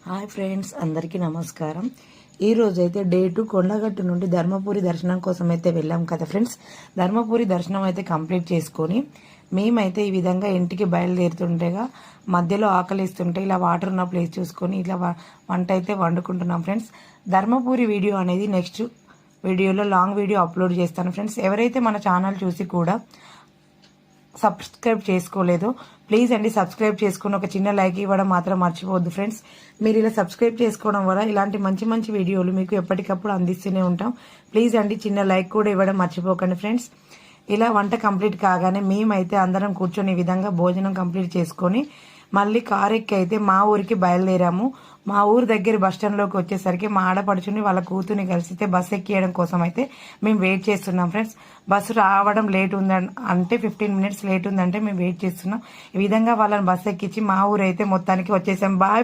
Hi friends, అందరికీ నమస్కారం. ఈ రోజు అయితే డే 2 కొండగట్టు నుండి ధర్మపురి దర్శనం కోసం అయితే వెళ్ళాం కదా ఫ్రెండ్స్. ధర్మపురి దర్శనం అయితే కంప్లీట్ చేసుకొని మేమైతే ఈ విధంగా ఇంటికి బయలుదేరుతుంటేగా మధ్యలో ఆకలిస్తుంటే ఇలా వాటర్ ఉన్న ప్లేస్ చూసుకొని ఇలా వంట అయితే వండుకుంటున్నాం ఫ్రెండ్స్. ధర్మపురి వీడియో అనేది నెక్స్ట్ వీడియోలో లాంగ్ వీడియో అప్లోడ్ చేస్తాను ఫ్రెండ్స్. ఎవరైతే మన ఛానల్ చూసి కూడా సబ్స్క్రైబ్ చేసుకోలేదు, ప్లీజ్ అండి సబ్స్క్రైబ్ చేసుకుని ఒక చిన్న లైక్ ఇవ్వడం మాత్రం మర్చిపోవద్దు ఫ్రెండ్స్. మీరు ఇలా సబ్స్క్రైబ్ చేసుకోవడం వల్ల ఇలాంటి మంచి మంచి వీడియోలు మీకు ఎప్పటికప్పుడు అందిస్తూనే ఉంటాం. ప్లీజ్ అండి చిన్న లైక్ కూడా ఇవ్వడం మర్చిపోకండి ఫ్రెండ్స్. ఇలా వంట కంప్లీట్ కాగానే మేమైతే అందరం కూర్చొని ఈ విధంగా భోజనం కంప్లీట్ చేసుకొని మళ్ళీ కారు ఎక్కి అయితే మా ఊరికి బయలుదేరాము. మా ఊరు దగ్గర బస్ స్టాండ్లోకి వచ్చేసరికి మా ఆడపడుచుని వాళ్ళ కూతుర్ని కలిసితే బస్సు ఎక్కియడం కోసం అయితే మేము వెయిట్ చేస్తున్నాం ఫ్రెండ్స్. బస్సు రావడం లేట్ ఉందంటే 15 minutes లేట్ ఉందంటే మేము వెయిట్ చేస్తున్నాం. ఈ విధంగా వాళ్ళని బస్సు ఎక్కించి మా ఊరు అయితే మొత్తానికి వచ్చేసాం. బాయ్.